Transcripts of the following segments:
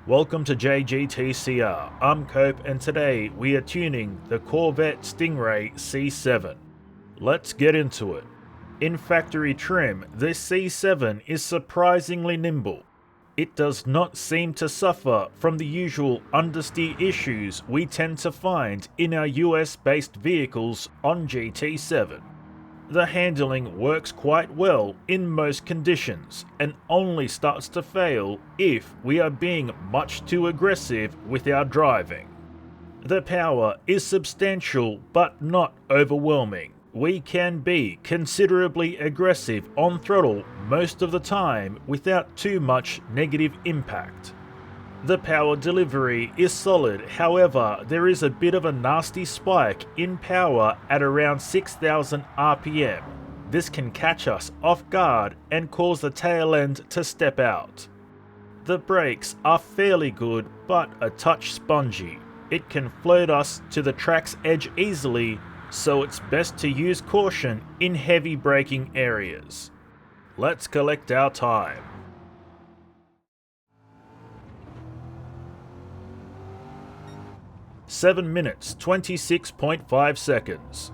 Welcome to JGTCR, I'm Cope and today we are tuning the Corvette Stingray C7. Let's get into it. In factory trim, this C7 is surprisingly nimble. It does not seem to suffer from the usual understeer issues we tend to find in our US-based vehicles on GT7. The handling works quite well in most conditions and only starts to fail if we are being much too aggressive with our driving. The power is substantial but not overwhelming. We can be considerably aggressive on throttle most of the time without too much negative impact. The power delivery is solid, however there is a bit of a nasty spike in power at around 6,000 RPM. This can catch us off guard and cause the tail end to step out. The brakes are fairly good but a touch spongy. It can float us to the track's edge easily, so it's best to use caution in heavy braking areas. Let's collect our time. 7 minutes 26.5 seconds.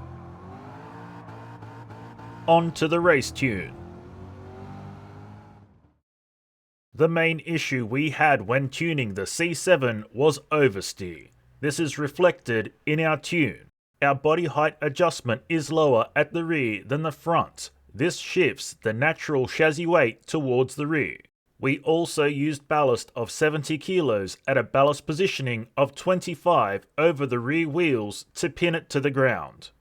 On to the race tune. The main issue we had when tuning the C7 was oversteer. This is reflected in our tune. Our body height adjustment is lower at the rear than the front. This shifts the natural chassis weight towards the rear. We also used ballast of 70 kilos at a ballast positioning of 25 over the rear wheels to pin it to the ground.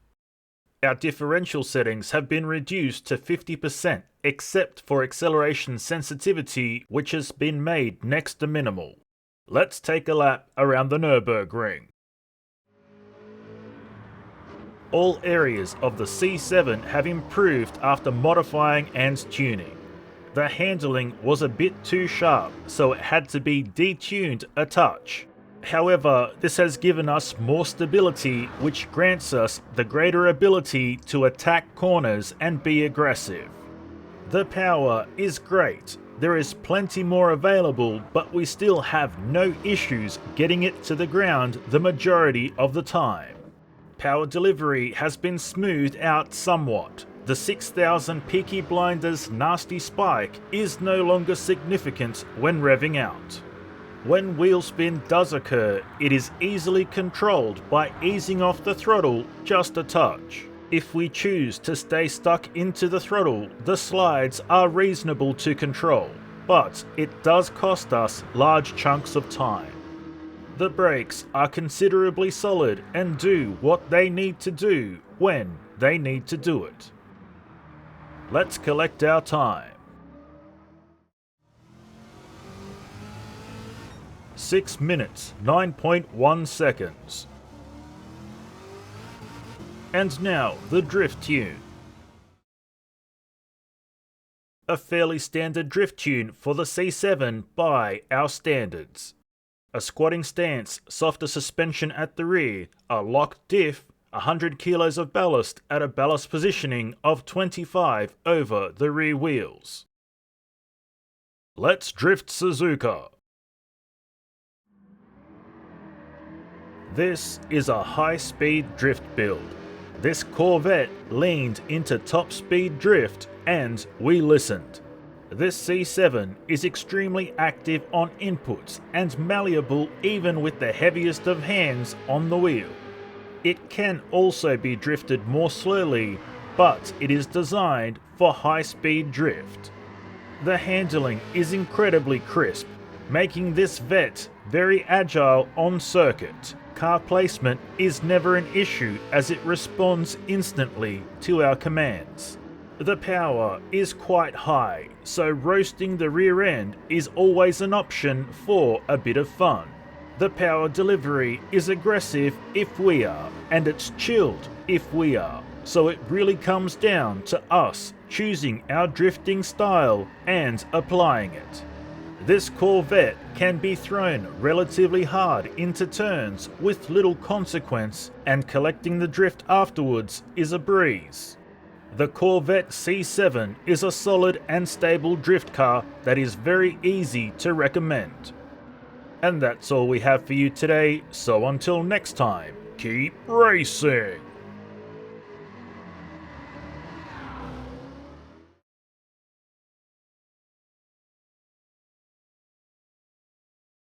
Our differential settings have been reduced to 50% except for acceleration sensitivity, which has been made next to minimal. Let's take a lap around the Nürburgring. All areas of the C7 have improved after modifying and tuning. The handling was a bit too sharp, so it had to be detuned a touch. However, this has given us more stability, which grants us the greater ability to attack corners and be aggressive. The power is great. There is plenty more available, but we still have no issues getting it to the ground the majority of the time. Power delivery has been smoothed out somewhat. The 6,000 Peaky Blinders nasty spike is no longer significant when revving out. When wheel spin does occur, it is easily controlled by easing off the throttle just a touch. If we choose to stay stuck into the throttle, the slides are reasonable to control, but it does cost us large chunks of time. The brakes are considerably solid and do what they need to do when they need to do it. Let's collect our time. 6 minutes 9.1 seconds. And now the drift tune. A fairly standard drift tune for the C7 by our standards. A squatting stance, softer suspension at the rear, a locked diff, 100 kilos of ballast at a ballast positioning of 25 over the rear wheels. Let's drift Suzuka. This is a high-speed drift build. This Corvette leaned into top-speed drift and we listened. This C7 is extremely active on inputs and malleable even with the heaviest of hands on the wheel. It can also be drifted more slowly, but it is designed for high-speed drift. The handling is incredibly crisp, making this Vette very agile on circuit. Car placement is never an issue as it responds instantly to our commands. The power is quite high, so roasting the rear end is always an option for a bit of fun. The power delivery is aggressive if we are, and it's chilled if we are, so it really comes down to us choosing our drifting style and applying it. This Corvette can be thrown relatively hard into turns with little consequence, and collecting the drift afterwards is a breeze. The Corvette C7 is a solid and stable drift car that is very easy to recommend. And that's all we have for you today, so until next time, keep racing!